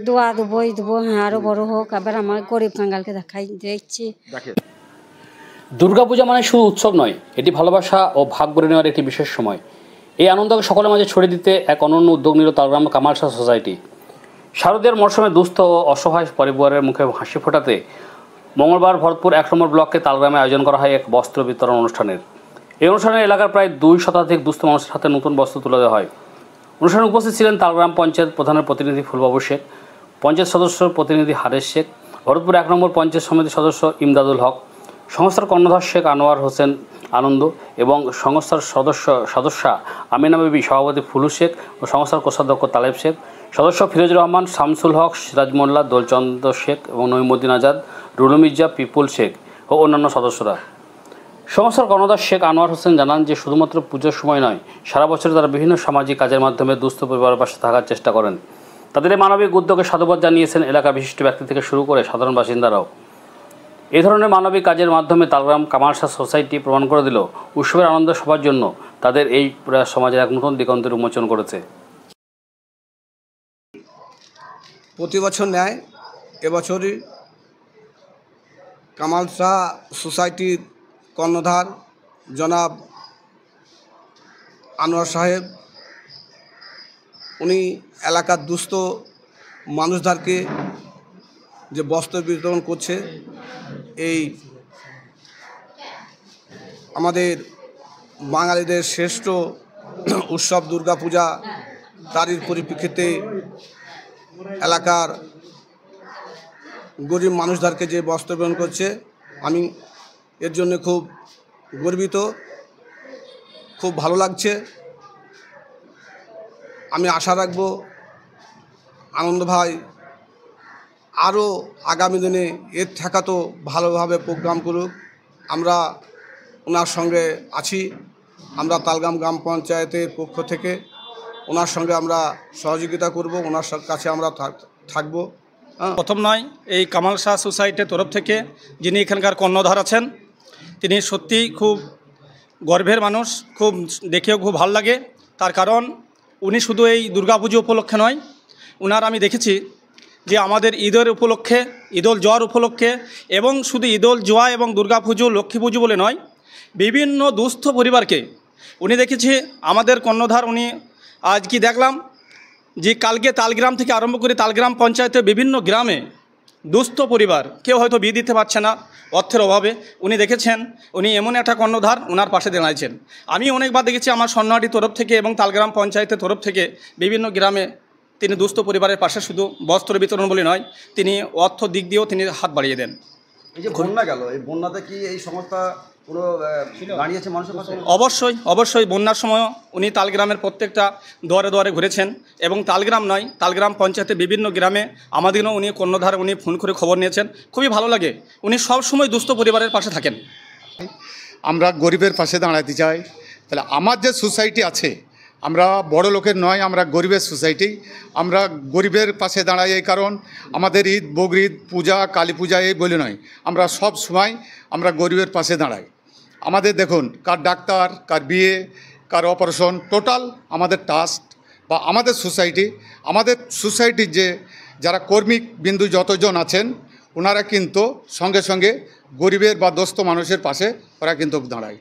দোয়া দেবই দেবো, হ্যাঁ আরো বড় হোক। আবার আমার গরিব কাঙ্গালকে দেখাই দেখছি। দুর্গাপূজা মানে শুধু উৎসব নয়, এটি ভালোবাসা ও ভাগ করে নেওয়ার একটি বিশেষ সময়। এই আনন্দকে সকলের মাঝে ছড়িয়ে দিতে এক অনন্য উদ্যোগ নিল তালগ্রাম কামাল শাহ সোসাইটি। শারদীয়ার মরশুমে দুস্থ ও অসহায় পরিবারের মুখে হাসি ফোটাতে মঙ্গলবার ভরতপুর 1 নম্বর ব্লকে তালগ্রামে আয়োজন করা হয় এক বস্ত্র বিতরণ অনুষ্ঠানের। এই অনুষ্ঠানে এলাকার প্রায় 2 শতাধিক দুস্থ মানুষের হাতে নতুন বস্ত্র তুলে দেওয়া হয়। অনুষ্ঠানে উপস্থিত ছিলেন তালগ্রাম পঞ্চায়েত প্রধানের প্রতিনিধি ফুলবাবু শেখ, পঞ্চায়েত সদস্য প্রতিনিধি হারেশ শেখ, ভরতপুর 1 নম্বর পঞ্চায়েত সমিতির সদস্য ইমদাদুল হক, সংস্থার কর্ণধার শেখ আনোয়ার হোসেন আনন্দ এবং সংস্থার সদস্যা আমিনা বিবি, সভাপতি ফুলু শেখ ও সংস্থার কোষাধ্যক্ষ তালেব শেখ, সদস্য ফিরোজুর রহমান, শামসুল হক, সিরাজ মোল্লা, দোলচন্দ্র শেখ এবং নঈমুদ্দিন আজাদ, রুলু মির্জা, পিপুল শেখ ও অন্যান্য সদস্যরা। সংস্থার কর্ণধার শেখ আনোয়ার হোসেন জানান যে শুধুমাত্র পুজোর সময় নয়, সারা বছর তারা বিভিন্ন সামাজিক কাজের মাধ্যমে দুস্থ পরিবারের পাশে থাকার চেষ্টা করেন। তাদের এই মানবিক উদ্যোগে সাধুবাদ জানিয়েছেন এলাকার বিশিষ্ট ব্যক্তি থেকে শুরু করে সাধারণ বাসিন্দারাও। এই ধরনের মানবিক কাজের মাধ্যমে তালগ্রাম কামাল শাহ সোসাইটি প্রমাণ করে দিল উৎসবের আনন্দ সবার জন্য তাদের এই প্রয়াস সমাজের এক নতুন দিগন্তের উন্মোচন করেছে। প্রতি বছর ন্যায় এবছরই কামাল শাহ সোসাইটির কর্ণধার জনাব আনোয়ার সাহেব, উনি এলাকার দুস্থ মানুষদেরকে যে বস্ত্র বিতরণ করছে, এই আমাদের বাঙালিদের শ্রেষ্ঠ উৎসব দুর্গাপূজা, তারই পরিপ্রেক্ষিতে এলাকার গরিব মানুষদেরকে যে বস্ত্র বিতরণ করছে, আমি এর জন্য খুব গর্বিত, খুব ভালো লাগছে। আমি আশা রাখব আনন্দ ভাই আরও আগামী দিনে এর থেকে তো ভালোভাবে প্রোগ্রাম করুক। আমরা ওনার সঙ্গে আছি, আমরা তালগ্রাম গ্রাম পঞ্চায়েতের পক্ষ থেকে ওনার সঙ্গে আমরা সহযোগিতা করব, ওনার কাছে আমরা থাকব। প্রথম নয়, এই কামাল শাহ সোসাইটির তরফ থেকে যিনি এখানকার কর্ণধার আছেন, তিনি সত্যিই খুব গর্বের মানুষ, খুব দেখেও খুব ভালো লাগে। তার কারণ উনি শুধু এই দুর্গাপুজো উপলক্ষে নয়, উনার আমি দেখেছি যে আমাদের ঈদের উপলক্ষে, ঈদুল জোয়ার উপলক্ষে, এবং শুধু ঈদুল জোয়া এবং দুর্গাপুজো, লক্ষ্মী পুজো বলে নয়, বিভিন্ন দুস্থ পরিবারকে উনি দেখেছি। আমাদের কর্ণধার উনি আজ কি দেখলাম যে কালকে তালগ্রাম থেকে আরম্ভ করে তালগ্রাম পঞ্চায়েতের বিভিন্ন গ্রামে দুস্থ পরিবার, কেউ হয়তো বিয়ে দিতে পারছে না অর্থের অভাবে, উনি দেখেছেন, উনি এমন একটা কর্ণধার, ওনার পাশে দাঁড়াইছেন। আমি অনেকবার দেখেছি আমার স্বর্ণহাটির তরফ থেকে এবং তালগ্রাম পঞ্চায়েতের তরফ থেকে বিভিন্ন গ্রামে তিনি দুস্থ পরিবারের পাশে শুধু বস্ত্র বিতরণ বলে নয়, তিনি অর্থ দিক দিয়েও তিনি হাত বাড়িয়ে দেন। এই যে বন্যা গেল, এই বন্যাতে কি এই সংস্থা পুরো দাঁড়িয়েছে মানুষের পাশে? অবশ্যই বন্যার সময় উনি তালগ্রামের প্রত্যেকটা দুয়ারে দুয়ারে ঘুরেছেন, এবং তালগ্রাম নয়, তালগ্রাম পঞ্চায়েতের বিভিন্ন গ্রামে আমাদেরও উনি কর্ণধার, উনি ফোন করে খবর নিয়েছেন। খুবই ভালো লাগে, উনি সবসময় দুস্থ পরিবারের পাশে থাকেন। আমরা গরিবের পাশে দাঁড়াতে চাই। তাহলে আমার যে সোসাইটি আছে, আমরা বড় লোকের নয়, আমরা গরিবের সোসাইটি। আমরা গরিবের পাশে দাঁড়াই এই কারণ আমাদের ঈদ, বকরিদ, পূজা, কালী পূজা এই বলে নয়, আমরা সব সময় আমরা গরিবের পাশে দাঁড়াই। আমাদের দেখুন, কার ডাক্তার, কার বিয়ে, কার অপারেশন, টোটাল আমাদের ট্রাস্ট বা আমাদের সোসাইটির যে যারা কর্মী বিন্দু যতজন আছেন, ওনারা কিন্তু সঙ্গে সঙ্গে গরিবের বা দস্ত মানুষের পাশে ওরা কিন্তু দাঁড়ায়।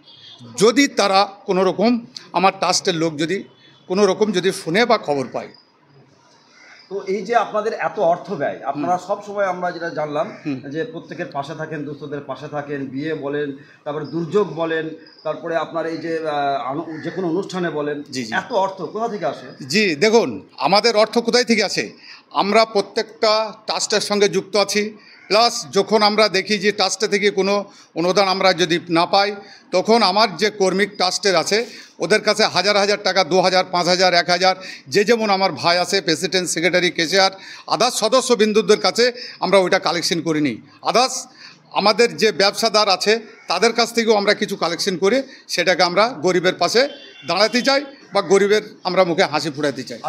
যদি তারা কোনো রকম আমার ট্রাস্টের লোক যদি কোনো রকম যদি শুনে বা খবর পায়। তো এই যে আপনাদের এত অর্থ ব্যয়, আপনারা সব সময় আমরা যেটা জানলাম যে প্রত্যেকের পাশে থাকেন, দুস্থদের পাশে থাকেন, বিয়ে বলেন, তারপরে দুর্যোগ বলেন, তারপরে আপনার এই যে কোনো অনুষ্ঠানে বলেন, এত অর্থ কোথা থেকে আসে? জি দেখুন, আমাদের অর্থ কোথায় থেকে আসে, আমরা প্রত্যেকটা ট্রাস্টের সঙ্গে যুক্ত আছি। প্লাস যখন আমরা দেখি যে ট্রাস্টে থেকে কোনো অনুদান আমরা যদি না পাই, তখন আমার যে কর্মী ট্রাস্টের আছে ওদের কাছে হাজার হাজার টাকা, 2000, 5000, 1000, যে যেমন আমার ভাই আছে, প্রেসিডেন্ট, সেক্রেটারি, কেশিয়ার, আদার্স সদস্যবিন্দুদের কাছে আমরা ওইটা কালেকশন করে নিই। আদার্স আমাদের যে ব্যবসাদার আছে তাদের কাছ থেকেও আমরা কিছু কালেকশন করে সেটাকে আমরা গরিবের পাশে দাঁড়াতে চাই বা গরিবের আমরা মুখে হাসি ফুটাতে চাই।